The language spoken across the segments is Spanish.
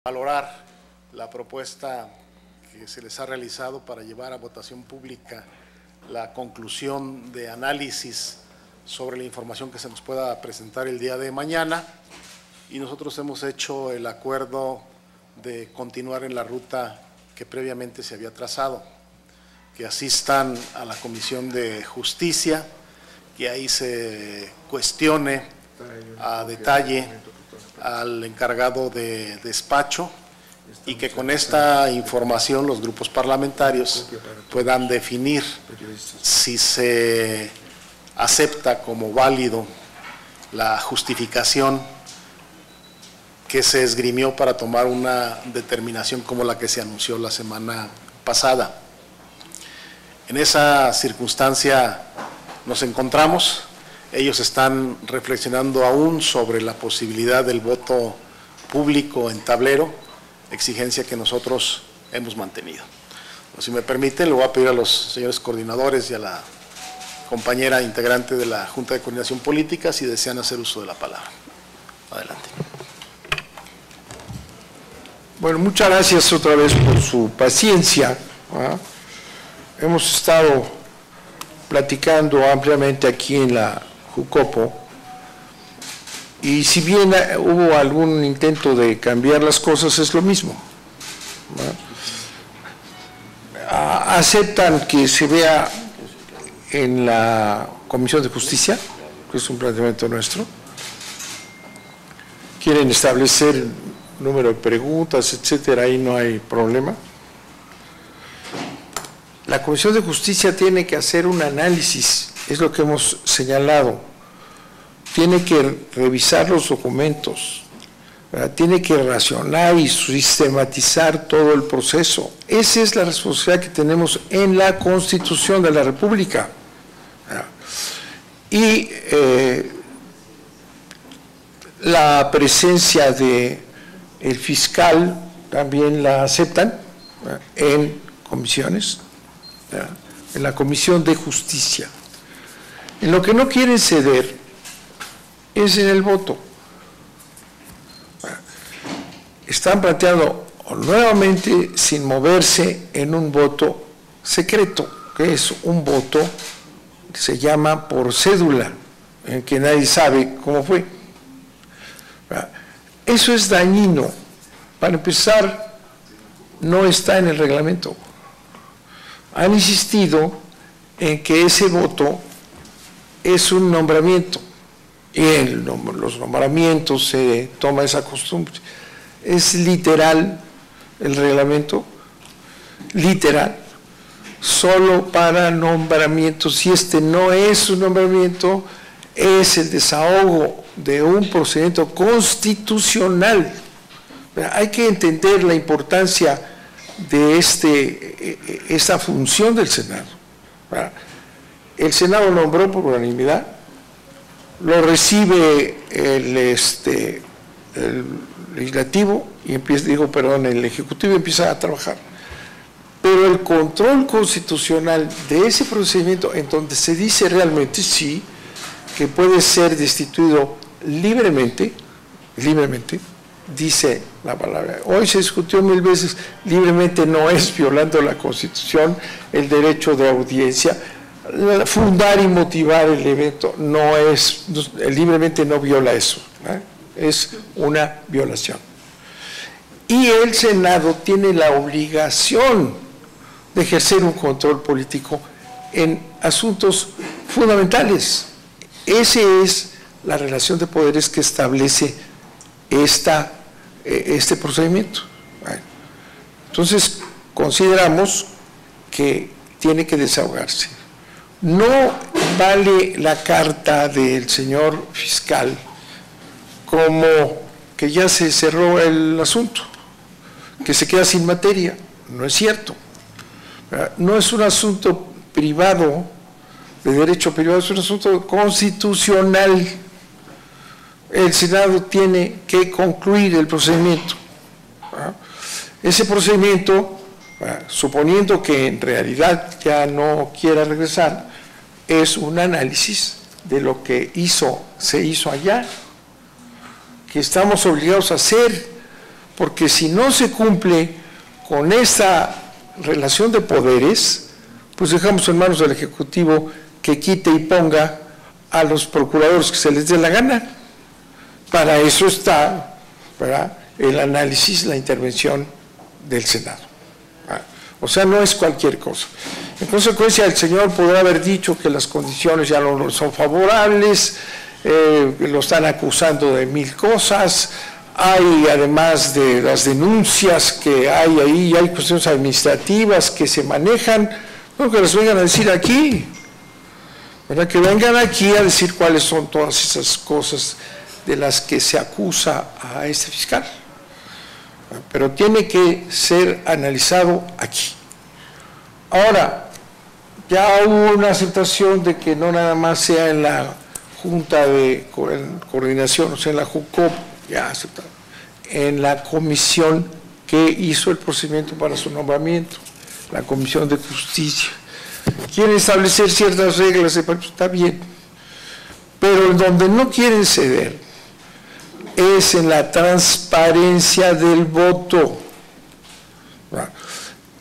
valorar la propuesta que se les ha realizado para llevar a votación pública la conclusión de análisis sobre la información que se nos pueda presentar el día de mañana, y nosotros hemos hecho el acuerdo de continuar en la ruta que previamente se había trazado, que asistan a la Comisión de Justicia, que ahí se cuestione a detalle al encargado de despacho y que con esta información los grupos parlamentarios puedan definir si se acepta como válido la justificación que se esgrimió para tomar una determinación como la que se anunció la semana pasada. En esa circunstancia nos encontramos. Ellos están reflexionando aún sobre la posibilidad del voto público en tablero, exigencia que nosotros hemos mantenido. Si me permiten, le voy a pedir a los señores coordinadores y a la compañera integrante de la Junta de Coordinación Política si desean hacer uso de la palabra. Adelante. Bueno, muchas gracias otra vez por su paciencia. Hemos estado platicando ampliamente aquí en la Jucopo, y si bien hubo algún intento de cambiar las cosas, es lo mismo. Aceptan que se vea en la Comisión de Justicia, que es un planteamiento nuestro. Quieren establecer número de preguntas, etcétera, ahí no hay problema. La Comisión de Justicia tiene que hacer un análisis, es lo que hemos señalado. Tiene que revisar los documentos, ¿verdad? Tiene que racionar y sistematizar todo el proceso. Esa es la responsabilidad que tenemos en la Constitución de la República, ¿verdad? Y la presencia del fiscal también la aceptan, ¿verdad?, en comisiones, ¿verdad?, en la Comisión de Justicia. En lo que no quieren ceder es en el voto. Están planteando nuevamente sin moverse en un voto secreto, que es un voto que se llama por cédula, en que nadie sabe cómo fue. Eso es dañino. Para empezar, no está en el reglamento. Han insistido en que ese voto es un nombramiento, y en los nombramientos se toma esa costumbre. Es literal el reglamento, literal, solo para nombramientos. Si este no es un nombramiento, es el desahogo de un procedimiento constitucional. Hay que entender la importancia de esta función del Senado. El Senado nombró por unanimidad, lo recibe el legislativo y el ejecutivo empieza a trabajar. Pero el control constitucional de ese procedimiento, en donde se dice realmente sí, que puede ser destituido libremente, dice la palabra. Hoy se discutió 1000 veces, libremente no es violando la Constitución, el derecho de audiencia. Fundar y motivar el evento no es, libremente no viola eso, ¿eh? Es una violación. Y el Senado tiene la obligación de ejercer un control político en asuntos fundamentales. Esa es la relación de poderes que establece este procedimiento. Bueno, entonces, consideramos que tiene que desahogarse. No vale la carta del señor fiscal como que ya se cerró el asunto, que se queda sin materia. No es cierto. No es un asunto privado, de derecho privado, es un asunto constitucional. El Senado tiene que concluir el procedimiento. Ese procedimiento, suponiendo que en realidad ya no quiera regresar, es un análisis de lo que se hizo allá, que estamos obligados a hacer porque si no se cumple con esta relación de poderes, pues dejamos en manos del Ejecutivo que quite y ponga a los procuradores que se les dé la gana. Para eso está, ¿verdad?, el análisis, la intervención del Senado. O sea, no es cualquier cosa. En consecuencia, el señor podrá haber dicho que las condiciones ya no son favorables, lo están acusando de 1000 cosas, hay además de las denuncias que hay ahí, hay cuestiones administrativas que se manejan, no que las vengan a decir aquí, ¿verdad?, que vengan aquí a decir cuáles son todas esas cosas de las que se acusa a este fiscal. Pero tiene que ser analizado aquí. Ahora, ya hubo una aceptación de que no nada más sea en la Junta de Coordinación, o sea, en la JUCOP, ya aceptado, en la comisión que hizo el procedimiento para su nombramiento, la Comisión de Justicia. Quieren establecer ciertas reglas, está bien, pero en donde no quieren ceder es en la transparencia del voto.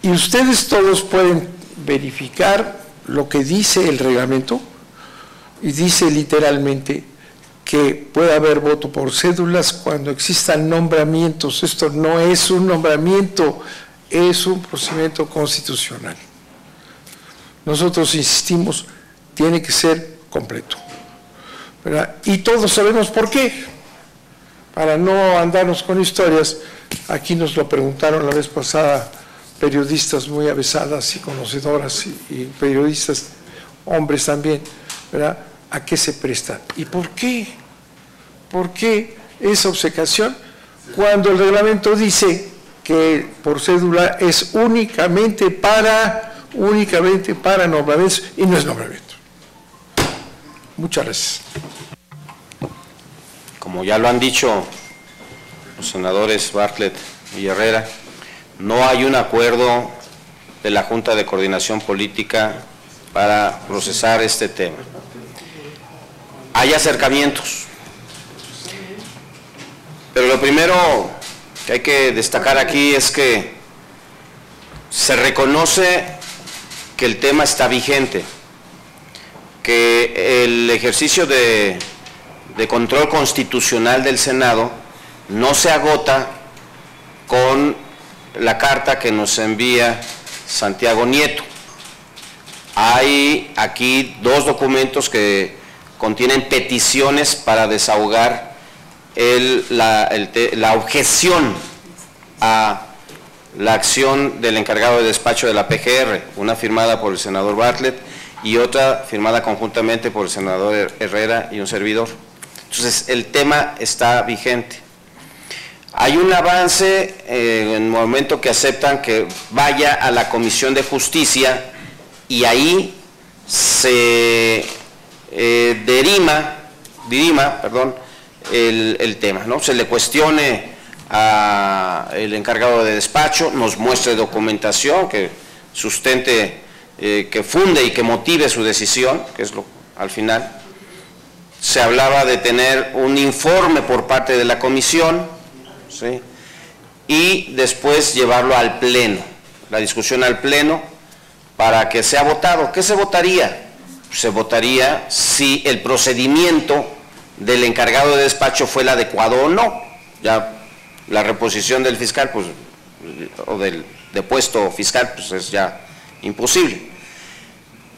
Y ustedes todos pueden verificar lo que dice el reglamento, y dice literalmente que puede haber voto por cédulas cuando existan nombramientos. Esto no es un nombramiento, es un procedimiento constitucional. Nosotros insistimos, tiene que ser completo, ¿verdad? Y todos sabemos por qué. Para no andarnos con historias, aquí nos lo preguntaron la vez pasada periodistas muy avesadas y conocedoras y periodistas, hombres también, ¿verdad?, ¿a qué se presta? ¿Y por qué? ¿Por qué esa obcecación cuando el reglamento dice que por cédula es únicamente para nombramientos y no es nombramiento? Muchas gracias. Como ya lo han dicho los senadores Bartlett y Herrera, no hay un acuerdo de la Junta de Coordinación Política para procesar este tema. Hay acercamientos, pero lo primero que hay que destacar aquí es que se reconoce que el tema está vigente, que el ejercicio de control constitucional del Senado no se agota con la carta que nos envía Santiago Nieto. Hay aquí 2 documentos que contienen peticiones para desahogar la objeción a la acción del encargado de despacho de la PGR, una firmada por el senador Bartlett y otra firmada conjuntamente por el senador Herrera y un servidor. Entonces, el tema está vigente. Hay un avance en el momento que aceptan que vaya a la Comisión de Justicia y ahí se dirima el tema, ¿no? Se le cuestione al encargado de despacho, nos muestre documentación que sustente, que funde y que motive su decisión, que es lo al final. Se hablaba de tener un informe por parte de la comisión, ¿sí?, y después llevarlo al pleno, la discusión al pleno para que sea votado. ¿Qué se votaría? Se votaría si el procedimiento del encargado de despacho fue el adecuado o no. Ya la reposición del fiscal, pues, o del depuesto fiscal, pues es ya imposible.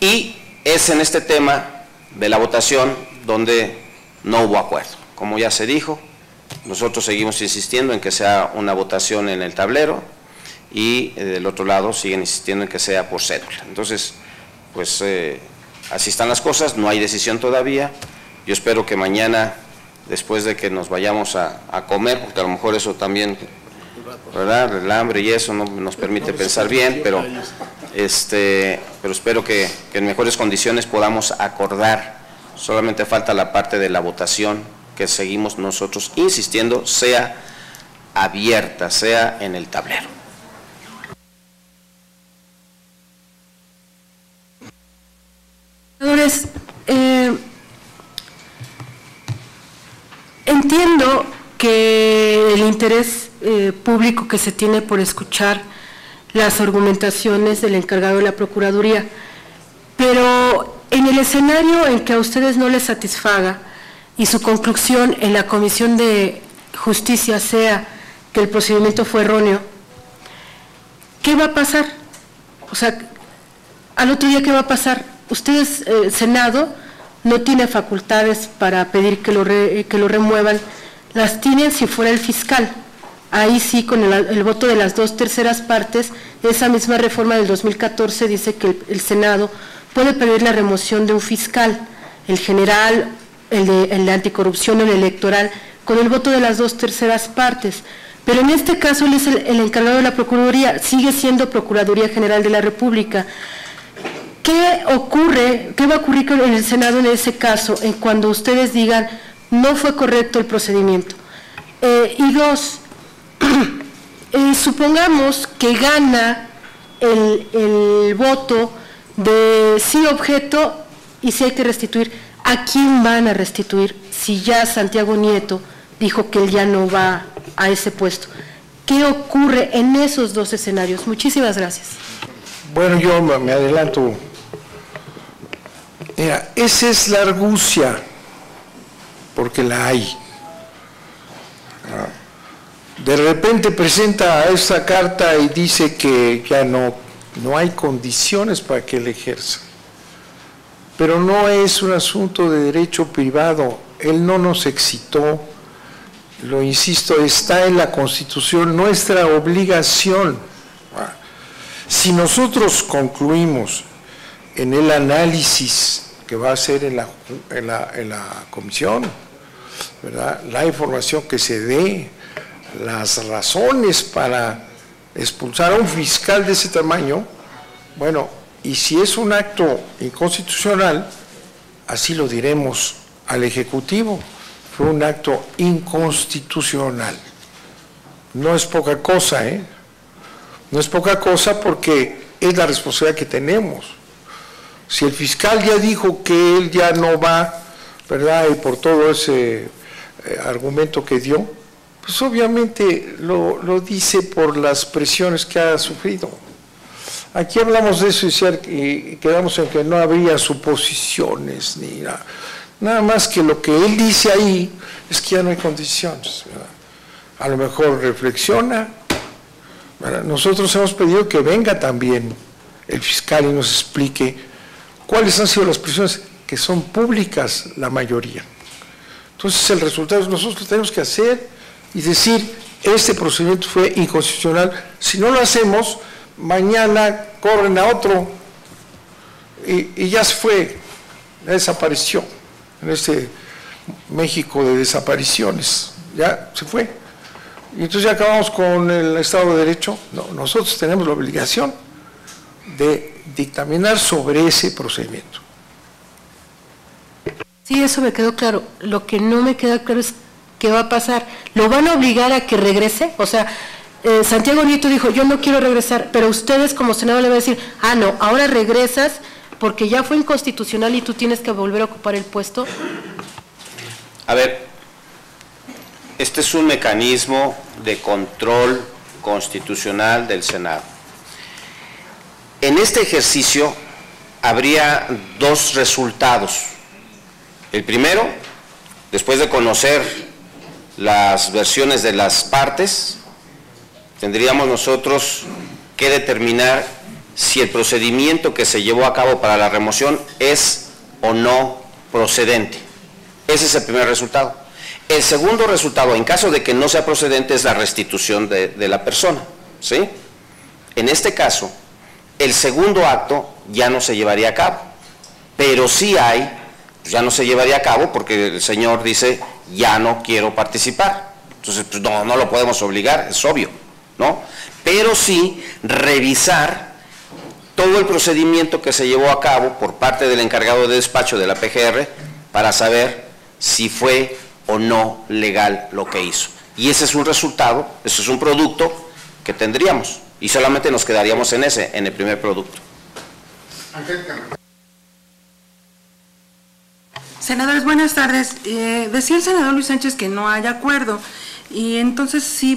Y es en este tema de la votación donde no hubo acuerdo. Como ya se dijo, nosotros seguimos insistiendo en que sea una votación en el tablero y del otro lado siguen insistiendo en que sea por cédula. Entonces, pues así están las cosas, no hay decisión todavía. Yo espero que mañana, después de que nos vayamos a comer, porque a lo mejor eso también, ¿verdad?, el hambre y eso no nos permite pensar bien, pero espero que en mejores condiciones podamos acordar. Solamente falta la parte de la votación que seguimos nosotros insistiendo sea abierta, sea en el tablero. Senadores, entiendo que el interés público que se tiene por escuchar las argumentaciones del encargado de la Procuraduría, pero en el escenario en que a ustedes no les satisfaga y su conclusión en la Comisión de Justicia sea que el procedimiento fue erróneo, ¿qué va a pasar? O sea, al otro día, ¿qué va a pasar? Ustedes, el Senado, no tiene facultades para pedir que lo remuevan, las tienen si fuera el fiscal. Ahí sí, con el voto de las 2/3 partes, esa misma reforma del 2014 dice que el Senado puede pedir la remoción de un fiscal, el general, el de anticorrupción o el electoral, con el voto de las 2/3 partes. Pero en este caso él es el encargado de la Procuraduría, sigue siendo Procuraduría General de la República. ¿Qué ocurre, qué va a ocurrir en el Senado en ese caso, en cuando ustedes digan no fue correcto el procedimiento? Y dos, supongamos que gana el voto de sí objeto y sí hay que restituir. ¿A quién van a restituir si ya Santiago Nieto dijo que él ya no va a ese puesto? ¿Qué ocurre en esos dos escenarios? Muchísimas gracias. Bueno, yo me adelanto. Mira, esa es la argucia, porque la hay. De repente presenta esta carta y dice que ya no hay condiciones para que él ejerza. Pero no es un asunto de derecho privado, él no nos excitó, lo insisto, está en la Constitución, nuestra obligación. Si nosotros concluimos en el análisis que va a hacer en la comisión, ¿verdad?, la información que se dé, las razones para expulsar a un fiscal de ese tamaño, bueno, y si es un acto inconstitucional, así lo diremos al Ejecutivo, fue un acto inconstitucional. No es poca cosa, ¿eh? No es poca cosa porque es la responsabilidad que tenemos. Si el fiscal ya dijo que él ya no va, ¿verdad?, y por todo ese argumento que dio, pues obviamente lo dice por las presiones que ha sufrido. Aquí hablamos de eso y quedamos en que no habría suposiciones ni nada. Nada más que lo que él dice ahí es que ya no hay condiciones, ¿verdad? A lo mejor reflexiona, ¿verdad? Nosotros hemos pedido que venga también el fiscal y nos explique cuáles han sido las presiones, que son públicas la mayoría. Entonces el resultado es nosotros tenemos que hacer y decir, este procedimiento fue inconstitucional. Si no lo hacemos, mañana corren a otro y ya se fue, ya desapareció en este México de desapariciones, ya se fue. Y entonces ya acabamos con el Estado de Derecho. No, nosotros tenemos la obligación de dictaminar sobre ese procedimiento. Sí, eso me quedó claro. Lo que no me queda claro es qué va a pasar. ¿Lo van a obligar a que regrese? O sea, Santiago Nieto dijo, yo no quiero regresar, pero ustedes como Senado le van a decir, no, ahora regresas porque ya fue inconstitucional y tú tienes que volver a ocupar el puesto. A ver, este es un mecanismo de control constitucional del Senado. En este ejercicio habría dos resultados. El primero, después de conocer las versiones de las partes, tendríamos nosotros que determinar si el procedimiento que se llevó a cabo para la remoción es o no procedente. Ese es el primer resultado. El segundo resultado, en caso de que no sea procedente, es la restitución de la persona, ¿sí? En este caso, el segundo acto ya no se llevaría a cabo, pero sí hay, ya no se llevaría a cabo porque el señor dice, ya no quiero participar. Entonces, pues no lo podemos obligar, es obvio, ¿no? Pero sí revisar todo el procedimiento que se llevó a cabo por parte del encargado de despacho de la PGR para saber si fue o no legal lo que hizo. Y ese es un resultado, ese es un producto que tendríamos y solamente nos quedaríamos en el primer producto. Senadores, buenas tardes. Decía el senador Luis Sánchez que no hay acuerdo. Y entonces sí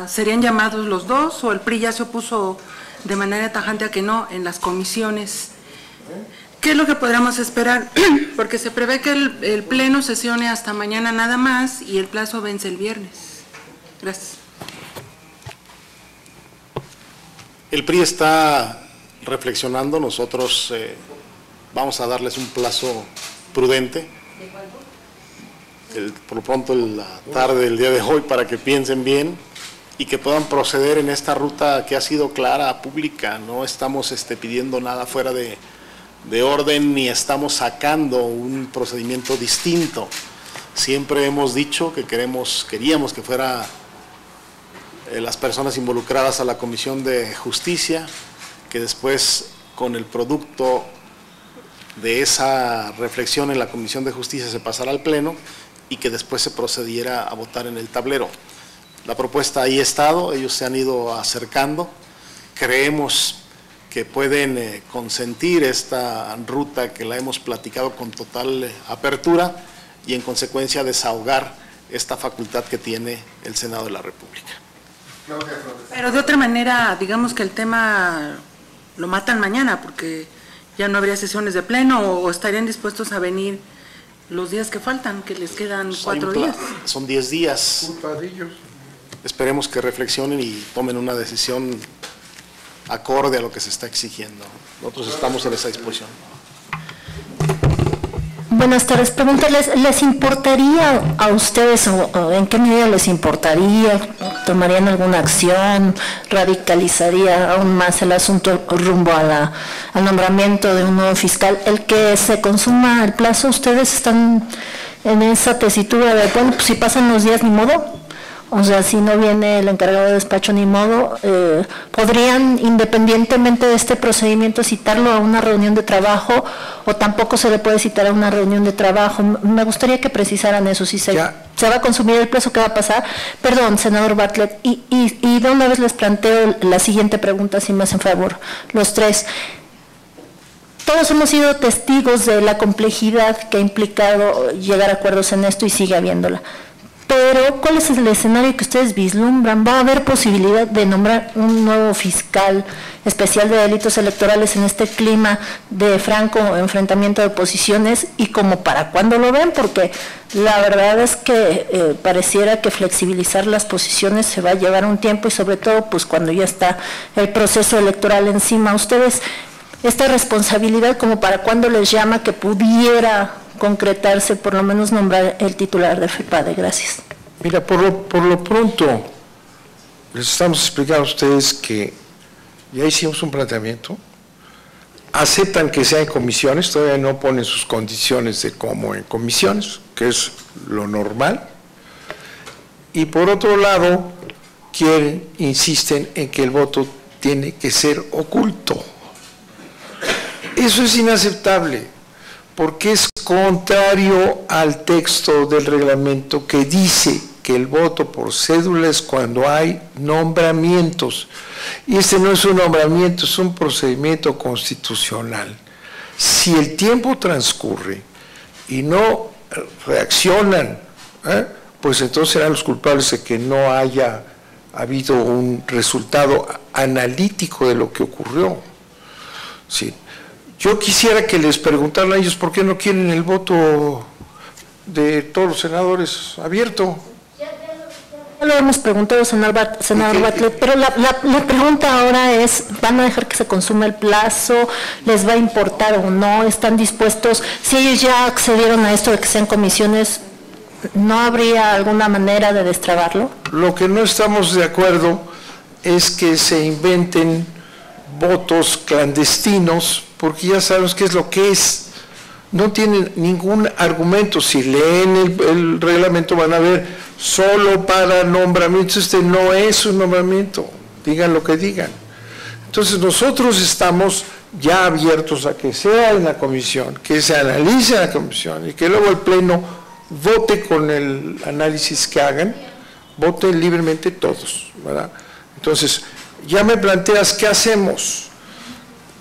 serían llamados los dos, o el PRI ya se opuso de manera tajante a que no en las comisiones. ¿Qué es lo que podríamos esperar? Porque se prevé que el Pleno sesione hasta mañana nada más y el plazo vence el viernes. Gracias. El PRI está reflexionando, nosotros vamos a darles un plazo prudente. Por lo pronto la tarde del día de hoy para que piensen bien y que puedan proceder en esta ruta que ha sido clara, pública. No estamos pidiendo nada fuera de orden ni estamos sacando un procedimiento distinto. Siempre hemos dicho que queríamos que fuera las personas involucradas a la Comisión de Justicia, que después con el producto de esa reflexión en la Comisión de Justicia se pasara al Pleno y que después se procediera a votar en el tablero. La propuesta ahí ha estado, ellos se han ido acercando, creemos que pueden consentir esta ruta que la hemos platicado con total apertura y en consecuencia desahogar esta facultad que tiene el Senado de la República. Pero de otra manera, digamos que el tema lo matan mañana porque ya no habría sesiones de Pleno, o estarían dispuestos a venir los días que faltan, que les quedan 4 días. Son 10 días. Esperemos que reflexionen y tomen una decisión acorde a lo que se está exigiendo. Nosotros estamos en esa disposición. Buenas tardes. Preguntarles, ¿les importaría a ustedes o en qué medida les importaría? ¿Tomarían alguna acción? ¿Radicalizaría aún más el asunto rumbo a al nombramiento de un nuevo fiscal? El que se consuma el plazo, ¿ustedes están en esa tesitura de, bueno, pues si pasan los días ni modo? O sea, si no viene el encargado de despacho ni modo, ¿podrían, independientemente de este procedimiento, citarlo a una reunión de trabajo o tampoco se le puede citar a una reunión de trabajo? Me gustaría que precisaran eso, si se va a consumir el plazo, ¿qué va a pasar? Perdón, senador Bartlett, y de una vez les planteo la siguiente pregunta, si me hacen favor, los tres. Todos hemos sido testigos de la complejidad que ha implicado llegar a acuerdos en esto y sigue habiéndola. Pero, ¿cuál es el escenario que ustedes vislumbran? ¿Va a haber posibilidad de nombrar un nuevo fiscal especial de delitos electorales en este clima de franco enfrentamiento de posiciones? ¿Y como para cuándo lo ven? Porque la verdad es que pareciera que flexibilizar las posiciones se va a llevar un tiempo y sobre todo pues cuando ya está el proceso electoral encima. ¿Ustedes esta responsabilidad como para cuándo les llama que pudiera concretarse, por lo menos nombrar el titular de FEPADE? Gracias. Mira, por lo pronto, les estamos explicando a ustedes que ya hicimos un planteamiento, aceptan que sea en comisiones, todavía no ponen sus condiciones de cómo en comisiones, que es lo normal, y por otro lado, insisten en que el voto tiene que ser oculto. Eso es inaceptable, porque es contrario al texto del reglamento que dice que el voto por cédula es cuando hay nombramientos. Y este no es un nombramiento, es un procedimiento constitucional. Si el tiempo transcurre y no reaccionan, pues entonces serán los culpables de que no haya habido un resultado analítico de lo que ocurrió. Sí. Yo quisiera que les preguntaran a ellos por qué no quieren el voto de todos los senadores abierto. Ya lo hemos preguntado, senador Bartlett, pero la pregunta ahora es, ¿van a dejar que se consuma el plazo? ¿Les va a importar o no? ¿Están dispuestos? Si ellos ya accedieron a esto de que sean comisiones, ¿no habría alguna manera de destrabarlo? Lo que no estamos de acuerdo es que se inventen votos clandestinos, porque ya sabemos qué es lo que es. No tienen ningún argumento. Si leen el reglamento van a ver solo para nombramientos. Este no es un nombramiento, digan lo que digan. Entonces nosotros estamos ya abiertos a que sea en la comisión, que se analice en la comisión y que luego el Pleno vote con el análisis que hagan, voten libremente todos, ¿verdad? Entonces, ya me planteas qué hacemos.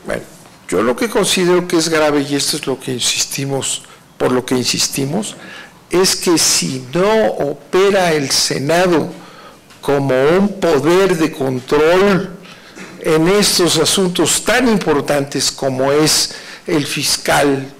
Bueno, yo lo que considero que es grave, y esto es lo que insistimos, por lo que insistimos, es que si no opera el Senado como un poder de control en estos asuntos tan importantes como es el fiscal,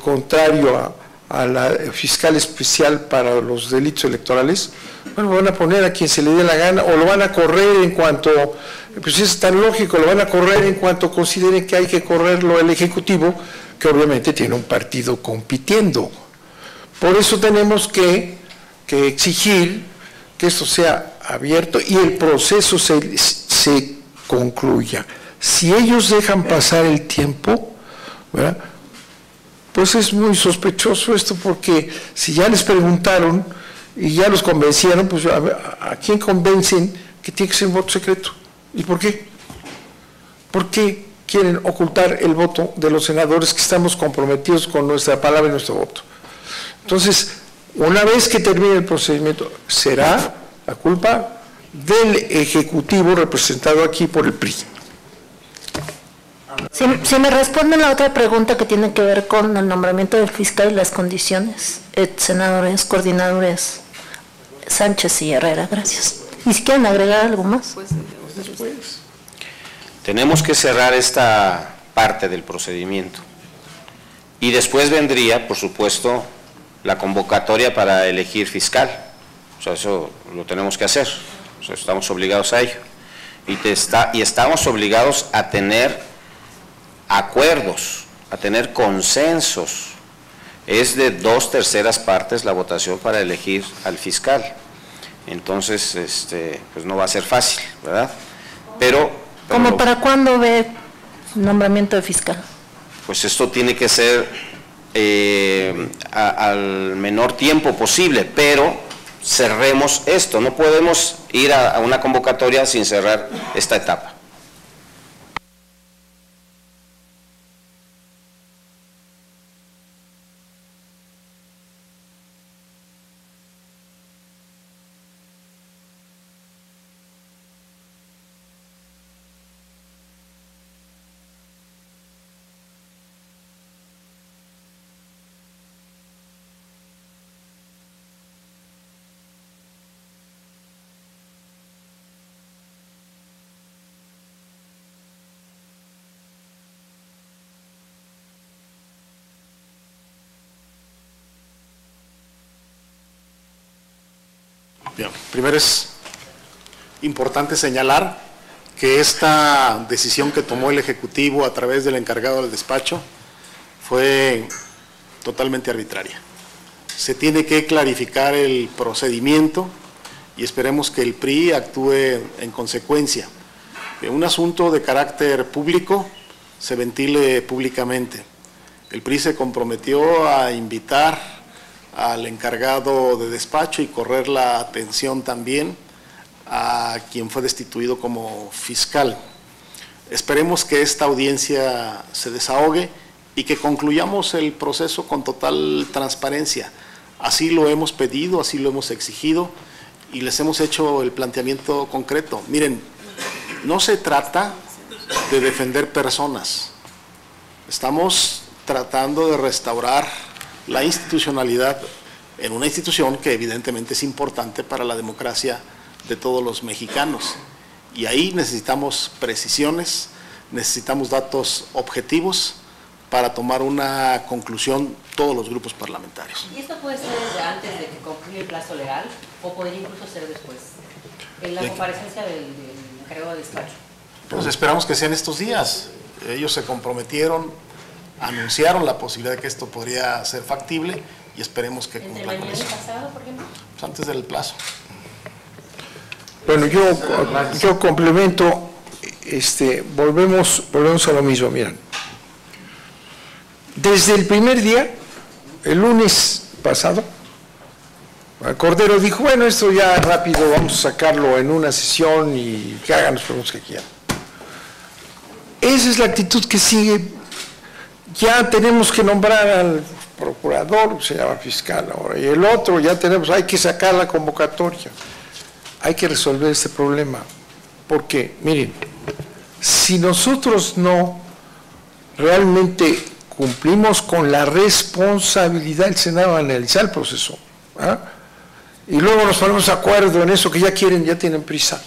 contrario a la fiscal especial para los delitos electorales, bueno, van a poner a quien se le dé la gana, o lo van a correr en cuanto, pues es tan lógico, lo van a correr en cuanto consideren que hay que correrlo el Ejecutivo, que obviamente tiene un partido compitiendo. Por eso tenemos que exigir que esto sea abierto y el proceso se concluya. Si ellos dejan pasar el tiempo, ¿verdad?, pues es muy sospechoso esto, porque si ya les preguntaron y ya los convencieron, pues ¿a quién convencen que tiene que ser un voto secreto? ¿Y por qué? ¿Por qué quieren ocultar el voto de los senadores que estamos comprometidos con nuestra palabra y nuestro voto? Entonces, una vez que termine el procedimiento, será la culpa del Ejecutivo representado aquí por el PRI. Si me responden la otra pregunta que tiene que ver con el nombramiento del fiscal y las condiciones, senadores, coordinadores Sánchez y Herrera, gracias. ¿Y si quieren agregar algo más? Tenemos que cerrar esta parte del procedimiento y después vendría, por supuesto, la convocatoria para elegir fiscal. O sea, eso lo tenemos que hacer, o sea, estamos obligados a ello y estamos obligados a tener acuerdos, a tener consensos. Es de 2/3 partes la votación para elegir al fiscal. Entonces, pues no va a ser fácil, ¿verdad? Pero ¿Como para cuándo ve nombramiento de fiscal? Pues esto tiene que ser al menor tiempo posible, pero cerremos esto. No podemos ir a una convocatoria sin cerrar esta etapa. Bien, primero es importante señalar que esta decisión que tomó el Ejecutivo a través del encargado del despacho fue totalmente arbitraria. Se tiene que clarificar el procedimiento y esperemos que el PRI actúe en consecuencia. Un asunto de carácter público se ventile públicamente. El PRI se comprometió a invitar al encargado de despacho y correr la atención también a quien fue destituido como fiscal. Esperemos que esta audiencia se desahogue y que concluyamos el proceso con total transparencia. Así lo hemos pedido, así lo hemos exigido y les hemos hecho el planteamiento concreto. Miren, no se trata de defender personas, estamos tratando de restaurar la institucionalidad en una institución que evidentemente es importante para la democracia de todos los mexicanos. Y ahí necesitamos precisiones, necesitamos datos objetivos para tomar una conclusión todos los grupos parlamentarios. ¿Y esto puede ser desde antes de que concluya el plazo legal o podría incluso ser después? En la comparecencia del encargado de despacho. Pues esperamos que sean estos días. Ellos se comprometieron, anunciaron la posibilidad de que esto podría ser factible y esperemos que cumplan con eso. Pasado, ¿por qué no? Pues antes del plazo. Bueno, yo complemento, volvemos a lo mismo, miren. Desde el primer día, el lunes pasado, Cordero dijo, bueno, esto ya rápido, vamos a sacarlo en una sesión y que hagan los preguntas que quieran. Esa es la actitud que sigue. Ya tenemos que nombrar al procurador, se llama fiscal ahora, y el otro ya tenemos, hay que sacar la convocatoria, hay que resolver este problema, porque, miren, si nosotros no realmente cumplimos con la responsabilidad del Senado de analizar el proceso. ¿Ah? Y luego nos ponemos de acuerdo en eso que ya quieren, ya tienen prisa,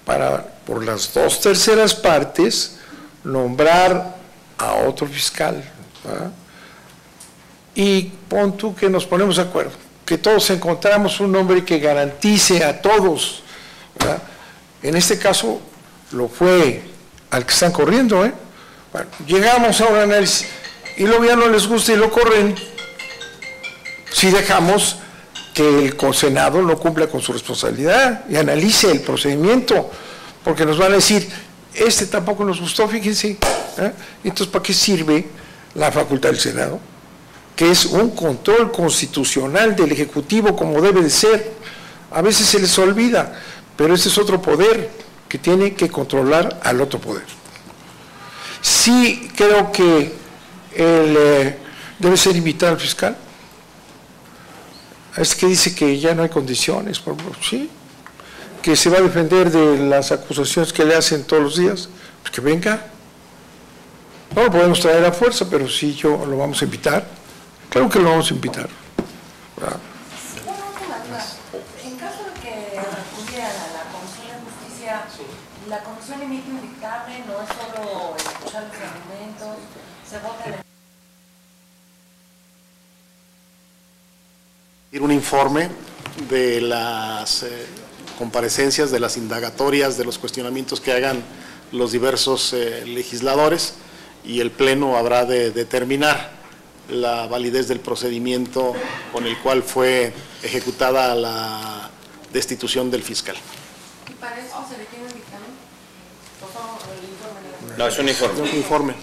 para por las 2/3 partes nombrar a otro fiscal. ¿Ah? Y pon tú que nos ponemos de acuerdo, que todos encontramos un nombre que garantice a todos. ¿Verdad? En este caso lo fue al que están corriendo, ¿eh? Bueno, llegamos a un análisis y luego ya no les gusta y lo corren. Si dejamos que el Senado no cumpla con su responsabilidad y analice el procedimiento, porque nos van a decir, este tampoco nos gustó, fíjense. ¿Eh? Entonces, ¿para qué sirve la facultad del Senado? Que es un control constitucional del Ejecutivo como debe de ser. A veces se les olvida, pero ese es otro poder que tiene que controlar al otro poder. Sí creo que debe ser invitado al fiscal. Es que dice que ya no hay condiciones, sí, que se va a defender de las acusaciones que le hacen todos los días, pues que venga. No lo podemos traer a fuerza, pero sí lo vamos a invitar. Claro que lo vamos a invitar. ¿Verdad? Una última duda. En caso de que acudiera a la Comisión de Justicia, ¿la Comisión emite un dictamen? ¿No es solo escuchar los argumentos? ¿Se vota un informe de las comparecencias, de las indagatorias, de los cuestionamientos que hagan los diversos legisladores, y el Pleno habrá de determinar la validez del procedimiento con el cual fue ejecutada la destitución del fiscal. ¿Y para eso se le tiene un dictamen? ¿O solo el informe? No, es un informe. Es un informe.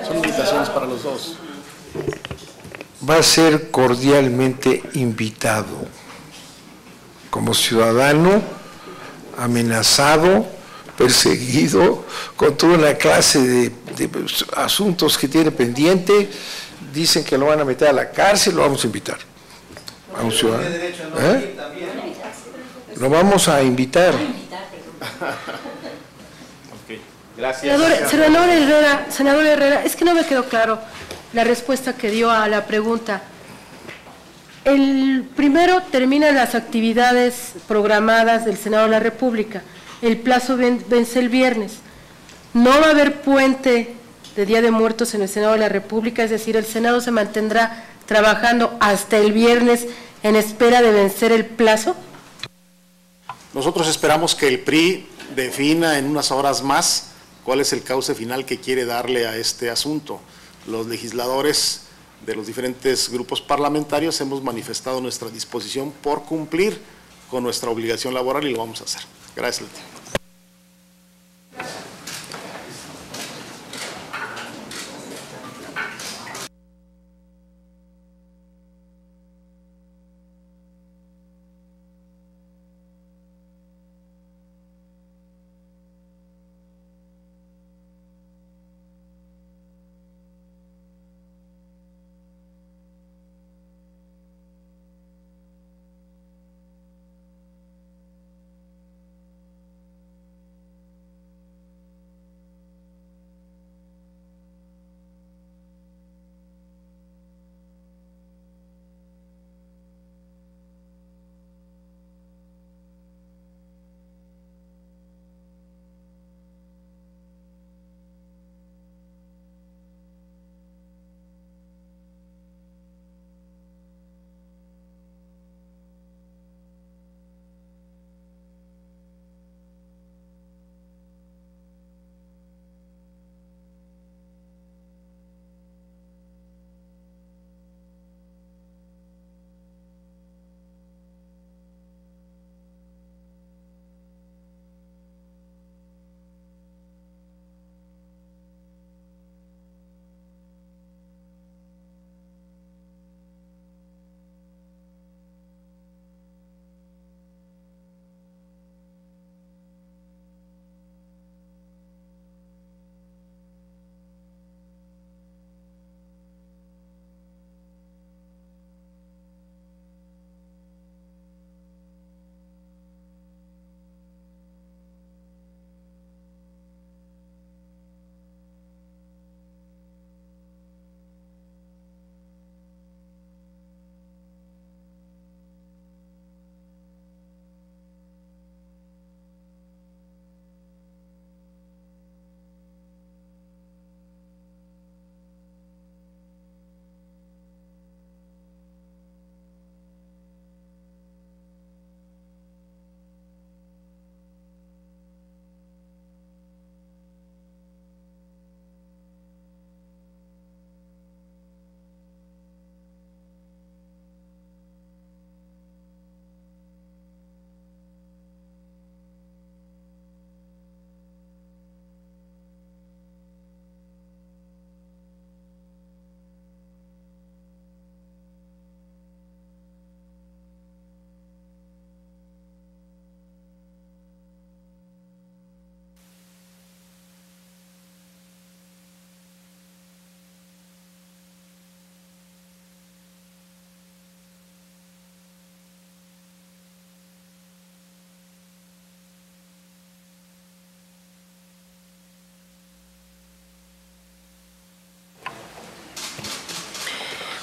Son invitaciones para los dos. Va a ser cordialmente invitado como ciudadano amenazado, perseguido, con toda una clase de asuntos que tiene pendiente. Dicen que lo van a meter a la cárcel, lo vamos a invitar a un ciudadano. ¿Eh? Lo vamos a invitar. Gracias. Senador Herrera, es que no me quedó claro la respuesta que dio a la pregunta. El primero terminan las actividades programadas del Senado de la República. El plazo vence el viernes. No va a haber puente de Día de Muertos en el Senado de la República, es decir, el Senado se mantendrá trabajando hasta el viernes en espera de vencer el plazo. Nosotros esperamos que el PRI defina en unas horas más cuál es el cauce final que quiere darle a este asunto. Los legisladores de los diferentes grupos parlamentarios hemos manifestado nuestra disposición por cumplir con nuestra obligación laboral y lo vamos a hacer. Gracias, Leti.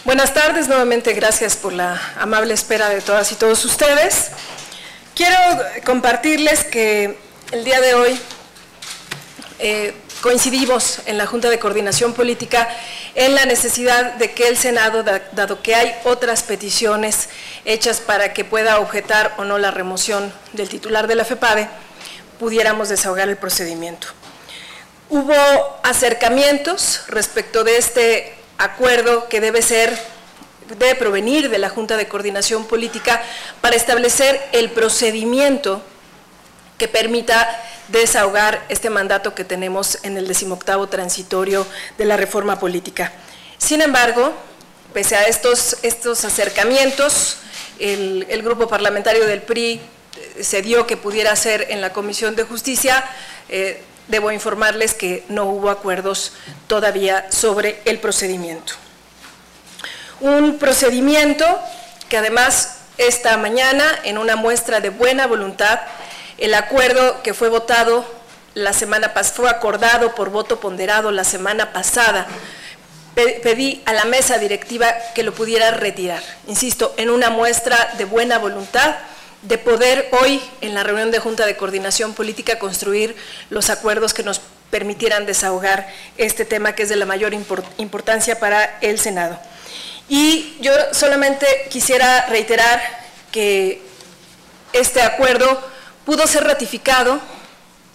Buenas tardes, nuevamente gracias por la amable espera de todas y todos ustedes. Quiero compartirles que el día de hoy coincidimos en la Junta de Coordinación Política en la necesidad de que el Senado, dado que hay otras peticiones hechas para que pueda objetar o no la remoción del titular de la FEPADE, pudiéramos desahogar el procedimiento. Hubo acercamientos respecto de este acuerdo que debe provenir de la Junta de Coordinación Política para establecer el procedimiento que permita desahogar este mandato que tenemos en el 18º transitorio de la reforma política. Sin embargo, pese a estos acercamientos, el grupo parlamentario del PRI se dio que pudiera ser en la Comisión de Justicia. Debo informarles que no hubo acuerdos todavía sobre el procedimiento. Un procedimiento que además esta mañana, en una muestra de buena voluntad, el acuerdo que fue votado fue acordado por voto ponderado la semana pasada. Pedí a la mesa directiva que lo pudiera retirar. Insisto, en una muestra de buena voluntad de poder hoy, en la reunión de Junta de Coordinación Política, construir los acuerdos que nos permitieran desahogar este tema que es de la mayor importancia para el Senado. Y yo solamente quisiera reiterar que este acuerdo pudo ser ratificado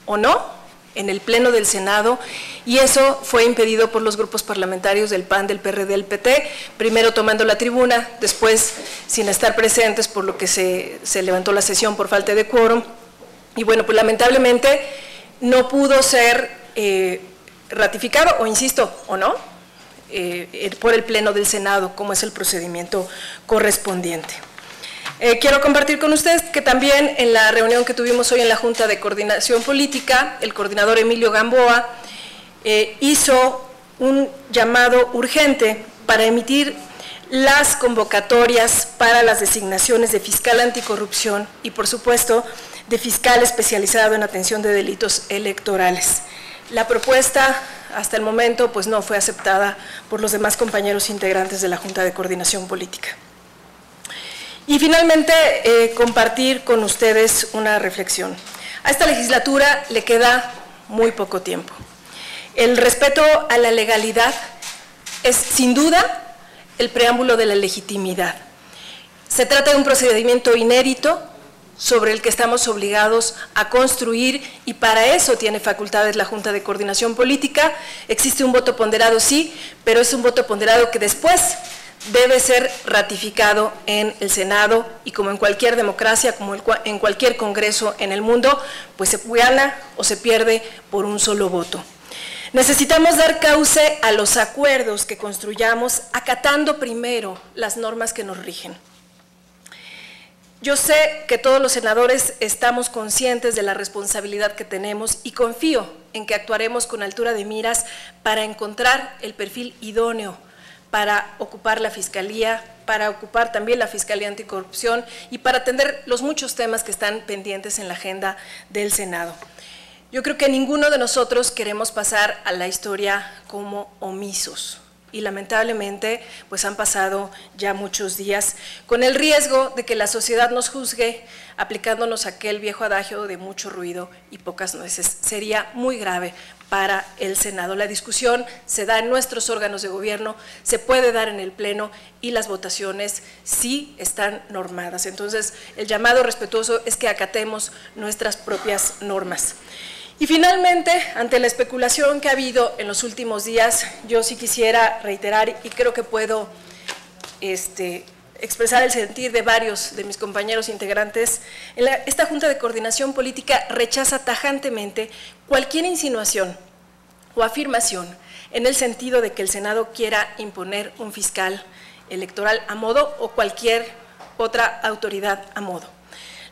o no en el Pleno del Senado, y eso fue impedido por los grupos parlamentarios del PAN, del PRD, del PT, primero tomando la tribuna, después sin estar presentes, por lo que se levantó la sesión por falta de quórum, y bueno, pues lamentablemente no pudo ser ratificado, o insisto, o no, por el Pleno del Senado, como es el procedimiento correspondiente. Quiero compartir con ustedes que también en la reunión que tuvimos hoy en la Junta de Coordinación Política, el coordinador Emilio Gamboa hizo un llamado urgente para emitir las convocatorias para las designaciones de fiscal anticorrupción y, por supuesto, de fiscal especializado en atención de delitos electorales. La propuesta, hasta el momento, pues no fue aceptada por los demás compañeros integrantes de la Junta de Coordinación Política. Y finalmente, compartir con ustedes una reflexión. A esta legislatura le queda muy poco tiempo. El respeto a la legalidad es, sin duda, el preámbulo de la legitimidad. Se trata de un procedimiento inédito sobre el que estamos obligados a construir, y para eso tiene facultades la Junta de Coordinación Política. Existe un voto ponderado, sí, pero es un voto ponderado que después debe ser ratificado en el Senado, y como en cualquier democracia, como en cualquier congreso en el mundo, pues se gana o se pierde por un solo voto. Necesitamos dar cauce a los acuerdos que construyamos, acatando primero las normas que nos rigen. Yo sé que todos los senadores estamos conscientes de la responsabilidad que tenemos, y confío en que actuaremos con altura de miras para encontrar el perfil idóneo para ocupar la Fiscalía, para ocupar también la Fiscalía Anticorrupción y para atender los muchos temas que están pendientes en la agenda del Senado. Yo creo que ninguno de nosotros queremos pasar a la historia como omisos, y lamentablemente pues han pasado ya muchos días con el riesgo de que la sociedad nos juzgue aplicándonos aquel viejo adagio de mucho ruido y pocas nueces. Sería muy grave para el Senado. La discusión se da en nuestros órganos de gobierno, se puede dar en el Pleno, y las votaciones sí están normadas. Entonces, el llamado respetuoso es que acatemos nuestras propias normas. Y finalmente, ante la especulación que ha habido en los últimos días, yo sí quisiera reiterar, y creo que puedo expresar el sentir de varios de mis compañeros integrantes, esta Junta de Coordinación Política rechaza tajantemente cualquier insinuación o afirmación en el sentido de que el Senado quiera imponer un fiscal electoral a modo o cualquier otra autoridad a modo.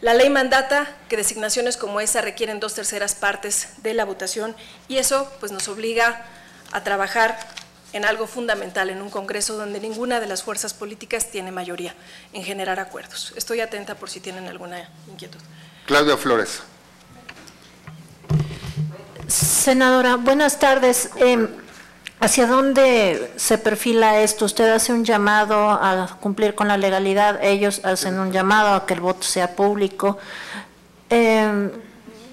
La ley mandata que designaciones como esa requieren 2/3 partes de la votación, y eso pues nos obliga a trabajar en algo fundamental, en un Congreso donde ninguna de las fuerzas políticas tiene mayoría en generar acuerdos. Estoy atenta por si tienen alguna inquietud. Claudia Flores. Senadora, buenas tardes. ¿Hacia dónde se perfila esto? Usted hace un llamado a cumplir con la legalidad, ellos hacen un llamado a que el voto sea público.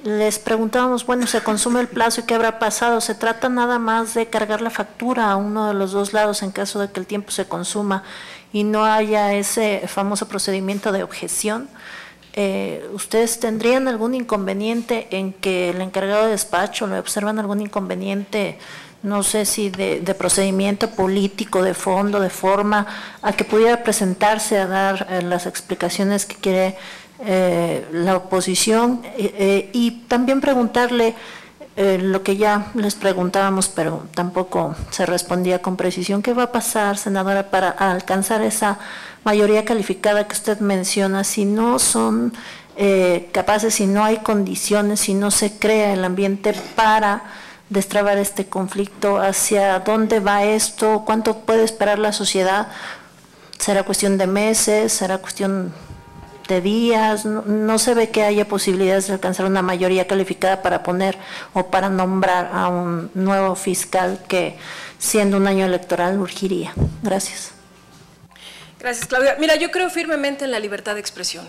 Les preguntábamos, bueno, se consume el plazo y qué habrá pasado. ¿Se trata nada más de cargar la factura a uno de los dos lados en caso de que el tiempo se consuma y no haya ese famoso procedimiento de objeción? ¿Ustedes tendrían algún inconveniente en que el encargado de despacho le observan algún inconveniente, no sé si de procedimiento político, de fondo, de forma, a que pudiera presentarse a dar las explicaciones que quiere la oposición? Y también preguntarle lo que ya les preguntábamos, pero tampoco se respondía con precisión: ¿qué va a pasar, senadora, para alcanzar esa mayoría calificada que usted menciona, si no son capaces, si no hay condiciones, si no se crea el ambiente para destrabar este conflicto? ¿Hacia dónde va esto? ¿Cuánto puede esperar la sociedad? ¿Será cuestión de meses? ¿Será cuestión de días? No se ve que haya posibilidades de alcanzar una mayoría calificada para poner o para nombrar a un nuevo fiscal que, siendo un año electoral, urgiría. Gracias. Gracias, Claudia. Mira, yo creo firmemente en la libertad de expresión,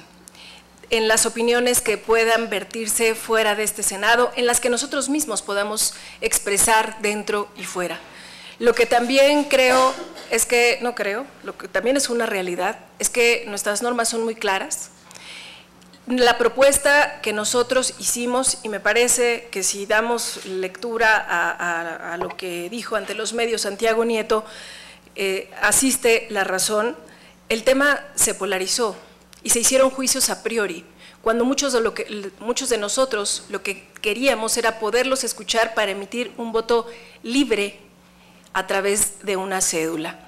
en las opiniones que puedan vertirse fuera de este Senado, en las que nosotros mismos podamos expresar dentro y fuera. Lo que también creo es que, no creo, lo que también es una realidad, es que nuestras normas son muy claras. La propuesta que nosotros hicimos, y me parece que si damos lectura a lo que dijo ante los medios Santiago Nieto, asiste la razón. El tema se polarizó y se hicieron juicios a priori, cuando muchos de nosotros lo que queríamos era poderlos escuchar para emitir un voto libre a través de una cédula.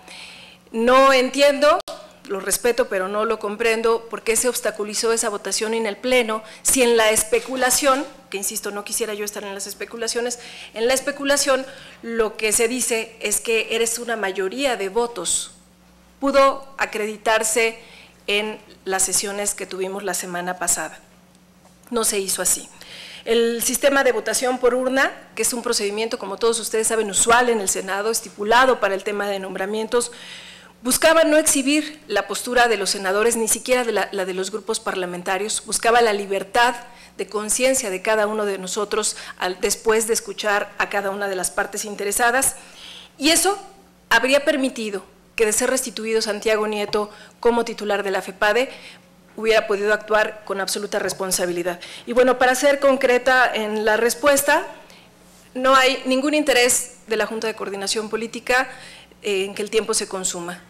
No entiendo, lo respeto, pero no lo comprendo por qué se obstaculizó esa votación en el Pleno, si en la especulación, que insisto, no quisiera yo estar en las especulaciones, en la especulación lo que se dice es que eres una mayoría de votos. Pudo acreditarse en las sesiones que tuvimos la semana pasada. No se hizo así. El sistema de votación por urna, que es un procedimiento, como todos ustedes saben, usual en el Senado, estipulado para el tema de nombramientos, buscaba no exhibir la postura de los senadores, ni siquiera la de los grupos parlamentarios, buscaba la libertad de conciencia de cada uno de nosotros después de escuchar a cada una de las partes interesadas, y eso habría permitido que, de ser restituido Santiago Nieto como titular de la FEPADE, hubiera podido actuar con absoluta responsabilidad. Y bueno, para ser concreta en la respuesta, no hay ningún interés de la Junta de Coordinación Política en que el tiempo se consuma.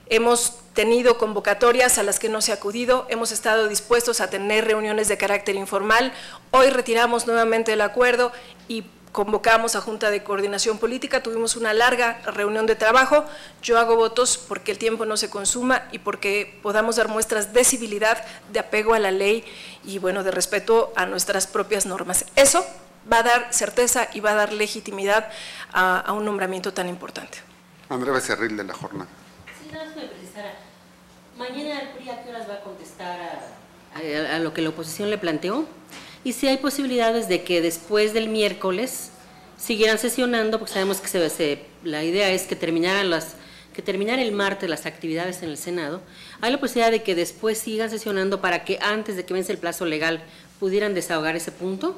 Hemos tenido convocatorias a las que no se ha acudido, hemos estado dispuestos a tener reuniones de carácter informal. Hoy retiramos nuevamente el acuerdo y convocamos a Junta de Coordinación Política, tuvimos una larga reunión de trabajo. Yo hago votos porque el tiempo no se consuma y porque podamos dar muestras de civilidad, de apego a la ley y, bueno, de respeto a nuestras propias normas. Eso va a dar certeza y va a dar legitimidad a un nombramiento tan importante. Andrea Becerril, de La Jornada. Sí, nada más me precisara. Mañana el PRI, ¿a qué horas va a contestar a lo que la oposición le planteó? Y si hay posibilidades de que después del miércoles siguieran sesionando, porque sabemos que la idea es que terminara el martes las actividades en el Senado. ¿Hay la posibilidad de que después sigan sesionando para que antes de que vence el plazo legal pudieran desahogar ese punto?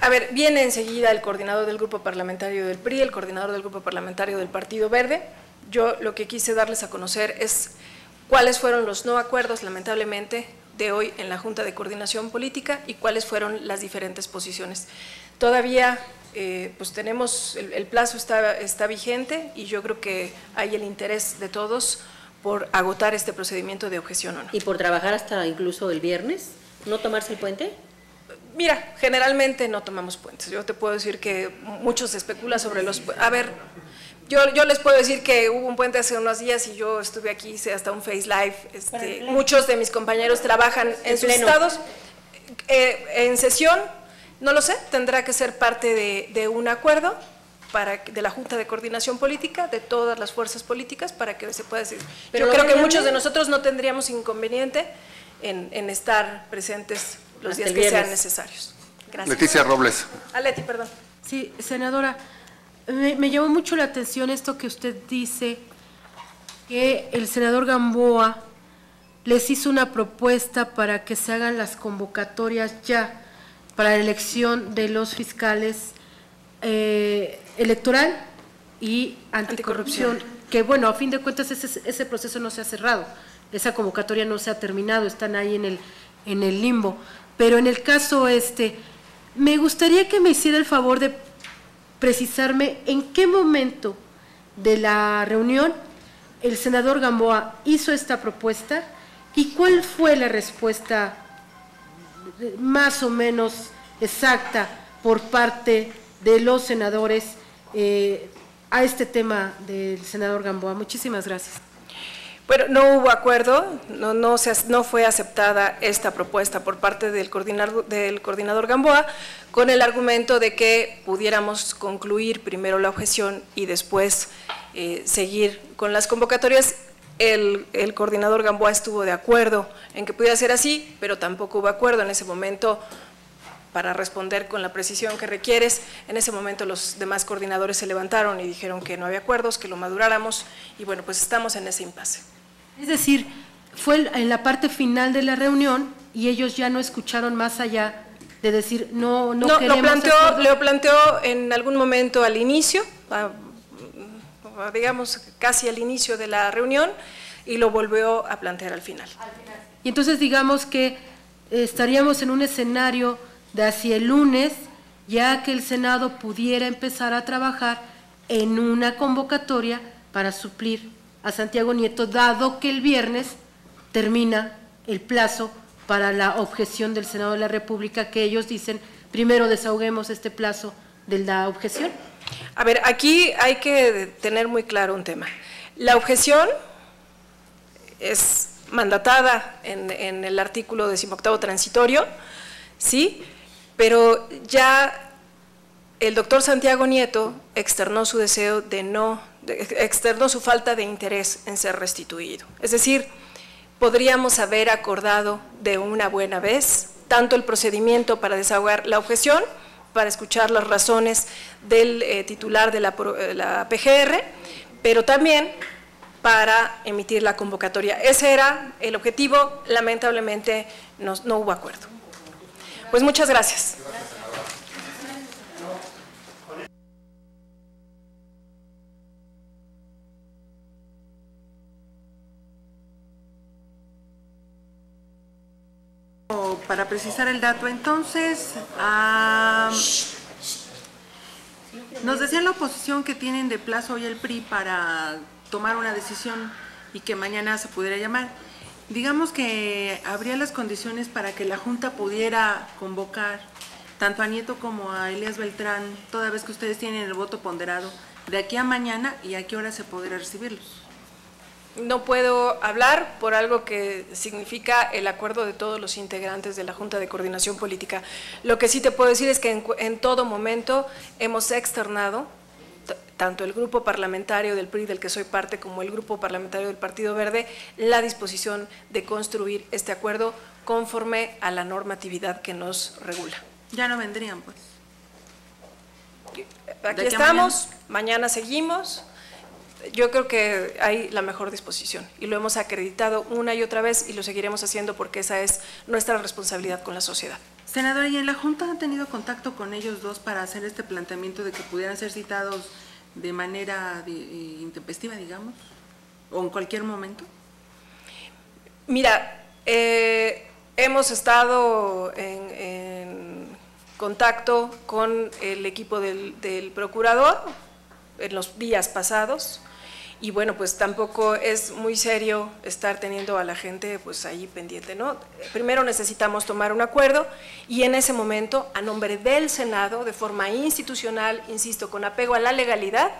A ver, viene enseguida el coordinador del grupo parlamentario del PRI, el coordinador del grupo parlamentario del Partido Verde. Yo lo que quise darles a conocer es cuáles fueron los no acuerdos, lamentablemente, de hoy en la Junta de Coordinación Política y cuáles fueron las diferentes posiciones. Todavía pues tenemos, el plazo está vigente y yo creo que hay el interés de todos por agotar este procedimiento de objeción o no. ¿Y por trabajar hasta incluso el viernes? ¿No tomarse el puente? Mira, generalmente no tomamos puentes. Yo te puedo decir que muchos especulan sobre los... A ver, yo les puedo decir que hubo un puente hace unos días y yo estuve aquí, hice hasta un Face Live. Muchos de mis compañeros trabajan en sus estados. En sesión, no lo sé, tendrá que ser parte de un acuerdo de la Junta de Coordinación Política, de todas las fuerzas políticas, para que se pueda decir. Yo creo que muchos de nosotros no tendríamos inconveniente en estar presentes los días que sean necesarios. Gracias. Leticia Robles. Leti, perdón. Sí, senadora, me llamó mucho la atención esto que usted dice, que el senador Gamboa les hizo una propuesta para que se hagan las convocatorias ya para la elección de los fiscales electoral y anticorrupción, que bueno, a fin de cuentas ese proceso no se ha cerrado, esa convocatoria no se ha terminado, están ahí en el limbo, pero en el caso me gustaría que me hiciera el favor de precisarme en qué momento de la reunión el senador Gamboa hizo esta propuesta y cuál fue la respuesta más o menos exacta por parte de los senadores a este tema del senador Gamboa. Muchísimas gracias. Bueno, no hubo acuerdo, no fue aceptada esta propuesta por parte del coordinador Gamboa, con el argumento de que pudiéramos concluir primero la objeción y después seguir con las convocatorias. El coordinador Gamboa estuvo de acuerdo en que pudiera ser así, pero tampoco hubo acuerdo en ese momento para responder con la precisión que requieres. En ese momento los demás coordinadores se levantaron y dijeron que no había acuerdos, que lo maduráramos, y bueno, pues estamos en ese impasse. Es decir, fue en la parte final de la reunión y ellos ya no escucharon más allá de decir no queremos… Lo planteó en algún momento al inicio, digamos casi al inicio de la reunión, y lo volvió a plantear al final. Y entonces digamos que estaríamos en un escenario de hacia el lunes, ya que el Senado pudiera empezar a trabajar en una convocatoria para suplir a Santiago Nieto, dado que el viernes termina el plazo para la objeción del Senado de la República, que ellos dicen, primero desahoguemos este plazo de la objeción. A ver, aquí hay que tener muy claro un tema. La objeción es mandatada en el artículo 18º transitorio, ¿sí? Pero ya el doctor Santiago Nieto externó su deseo externó su falta de interés en ser restituido. Es decir, podríamos haber acordado de una buena vez tanto el procedimiento para desahogar la objeción, para escuchar las razones del titular de la PGR, pero también para emitir la convocatoria. Ese era el objetivo, lamentablemente no hubo acuerdo. Pues muchas gracias. Para precisar el dato, entonces, nos decía la oposición que tienen de plazo hoy el PRI para tomar una decisión y que mañana se pudiera llamar. Digamos que habría las condiciones para que la Junta pudiera convocar tanto a Nieto como a Elías Beltrán, toda vez que ustedes tienen el voto ponderado, de aquí a mañana, y a qué hora se podrá recibirlos. No puedo hablar por algo que significa el acuerdo de todos los integrantes de la Junta de Coordinación Política. Lo que sí te puedo decir es que en todo momento hemos externado, tanto el grupo parlamentario del PRI, del que soy parte, como el grupo parlamentario del Partido Verde, la disposición de construir este acuerdo conforme a la normatividad que nos regula. Ya no vendrían, pues. Aquí estamos, mañana seguimos. Yo creo que hay la mejor disposición y lo hemos acreditado una y otra vez y lo seguiremos haciendo porque esa es nuestra responsabilidad con la sociedad. Senadora, ¿y en la Junta han tenido contacto con ellos dos para hacer este planteamiento de que pudieran ser citados de manera intempestiva, digamos, o en cualquier momento? Mira, hemos estado en contacto con el equipo del procurador en los días pasados y bueno, pues tampoco es muy serio estar teniendo a la gente pues ahí pendiente, ¿no? Primero necesitamos tomar un acuerdo y en ese momento, a nombre del Senado, de forma institucional, insisto, con apego a la legalidad,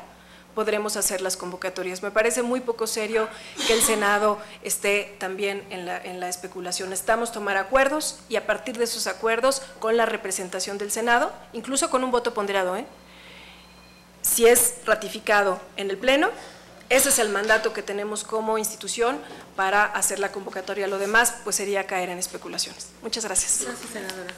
podremos hacer las convocatorias. Me parece muy poco serio que el Senado esté también en la especulación. Necesitamos tomar acuerdos y a partir de esos acuerdos, con la representación del Senado, incluso con un voto ponderado, si es ratificado en el Pleno, ese es el mandato que tenemos como institución para hacer la convocatoria. Lo demás, pues sería caer en especulaciones. Muchas gracias. Gracias, senadora.